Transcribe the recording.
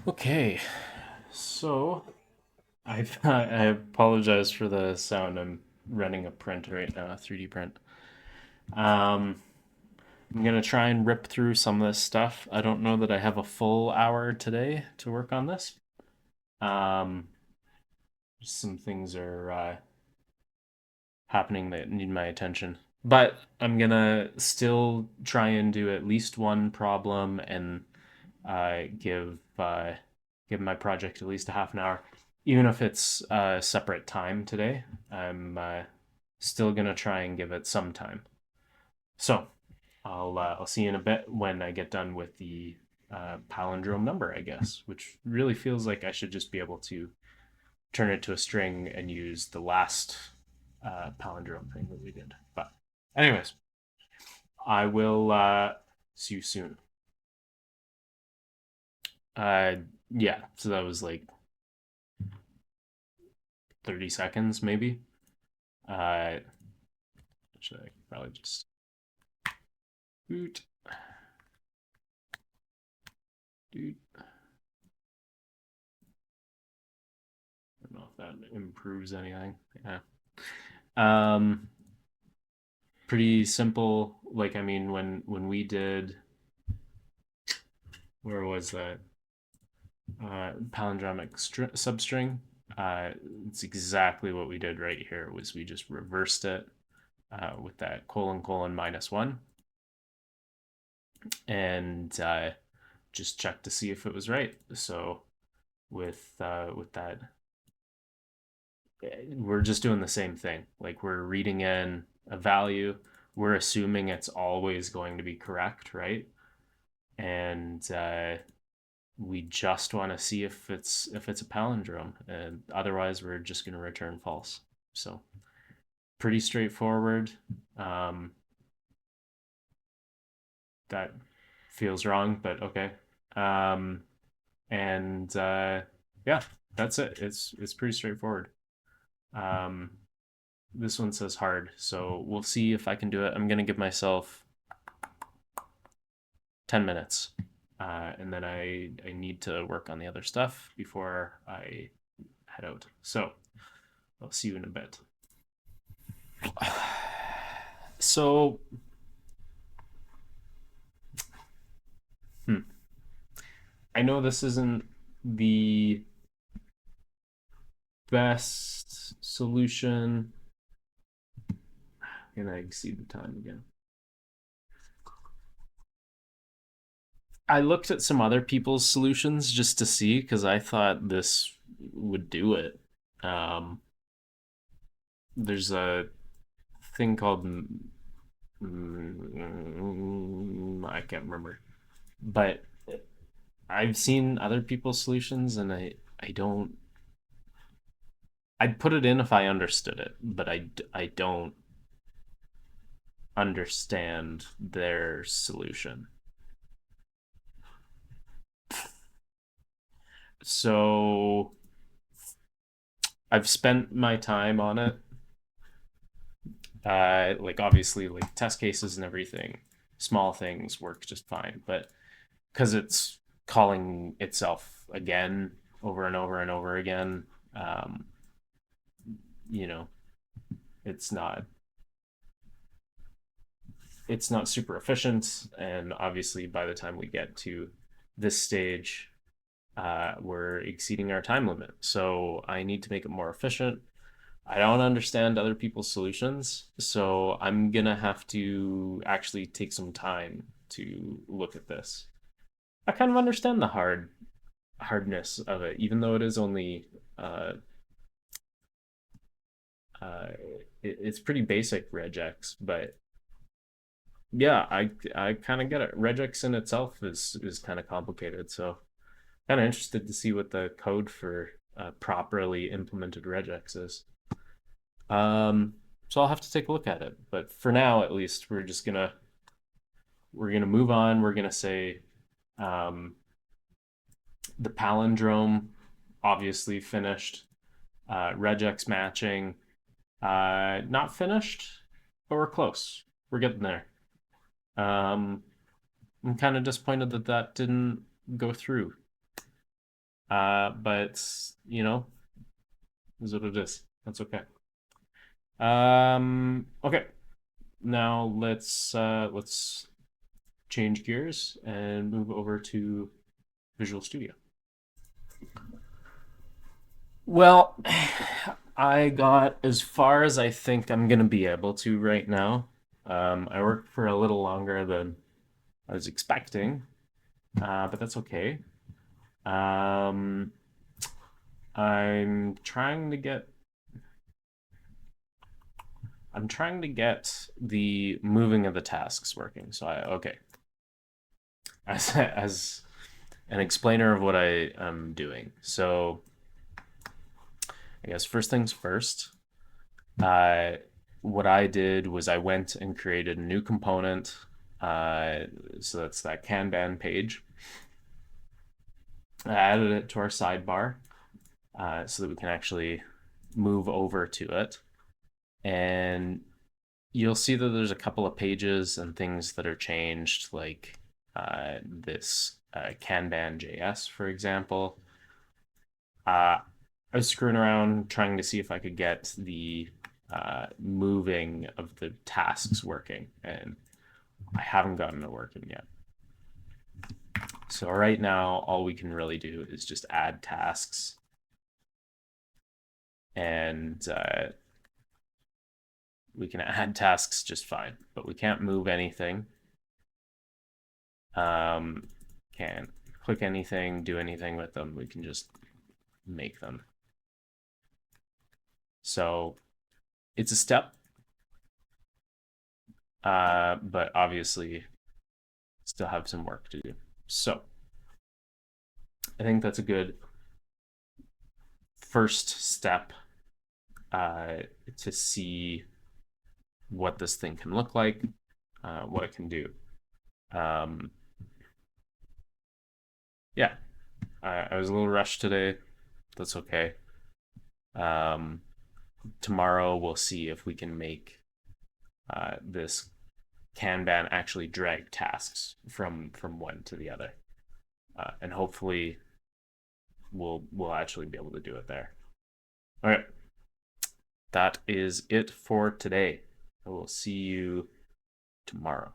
Okay, so I apologize for the sound. I'm running a print right now, a 3D print. Um, I'm gonna try and rip through some of this stuff. I don't know that I have a full hour today to work on this. Um, some things are happening that need my attention, but I'm gonna still try and do at least one problem and give my project at least a half an hour, even if it's a separate time today. I'm still gonna try and give it some time. So I'll see you in a bit when I get done with the palindrome number, I guess, which really feels like I should just be able to turn it to a string and use the last palindrome thing that we did. But anyways, I will see you soon. Uh, yeah, so that was like 30 seconds maybe. Uh, should I probably just boot, dude? I don't know if that improves anything. Yeah. Um, Pretty simple. Like, I mean, when we did, where was that? Palindromic substring. It's exactly what we did right here. Was we just reversed it with that colon colon -1, and just checked to see if it was right. So with that, we're just doing the same thing. Like we're reading in a value, we're assuming it's always going to be correct, right? And we just want to see if it's a palindrome, and otherwise we're just going to return false. So pretty straightforward. Um, that feels wrong, but okay. Um, and yeah, that's it. It's pretty straightforward. Um, this one says hard, so we'll see if I can do it. I'm gonna give myself 10 minutes, and then I need to work on the other stuff before I head out. So I'll see you in a bit. So, hmm, I know this isn't the best solution. And I exceed the time again. I looked at some other people's solutions just to see because I thought this would do it. Um, there's a thing called I can't remember, but I've seen other people's solutions and I don't. I'd put it in if I understood it, but I don't understand their solution. So I've spent my time on it. Like obviously, like test cases and everything, small things work just fine. But because it's calling itself again over and over and over again, um, you know, it's not it's not super efficient. And obviously, by the time we get to this stage, we're exceeding our time limit. So I need to make it more efficient. I don't understand other people's solutions, so I'm gonna have to actually take some time to look at this. I kind of understand the hardness of it, even though it is only uh, uh, it's pretty basic regex, but yeah, I kind of get it. Regex in itself is kind of complicated, so kind of interested to see what the code for properly implemented regex is. So I'll have to take a look at it. But for now, at least, we're gonna move on. We're gonna say um, the palindrome obviously finished. Regex matching not finished, but we're close. We're getting there. Um, I'm kind of disappointed that that didn't go through. But is what it is. That's okay. Okay. Now let's change gears and move over to Visual Studio. Well, I got as far as I think I'm gonna be able to right now. I worked for a little longer than I was expecting, but that's okay. Um, I'm trying to get I'm trying to get the moving of the tasks working. So okay, as an explainer of what I am doing. So I guess first things first. Uh, what I did was I went and created a new component. So that's that Kanban page. I added it to our sidebar so that we can actually move over to it. And you'll see that there's a couple of pages and things that are changed, like this Kanban JS, for example. I was screwing around trying to see if I could get the moving of the tasks working, and I haven't gotten it working yet. So right now, all we can really do is just add tasks, and we can add tasks just fine, but we can't move anything. Can't click anything, do anything with them. We can just make them. So it's a step, but obviously still have some work to do. So I think that's a good first step to see what this thing can look like, what it can do. Um, yeah, I was a little rushed today. That's okay. Um, Tomorrow we'll see if we can make this Kanban actually drag tasks from one to the other, and hopefully we'll actually be able to do it there. All right, that is it for today. I will see you tomorrow.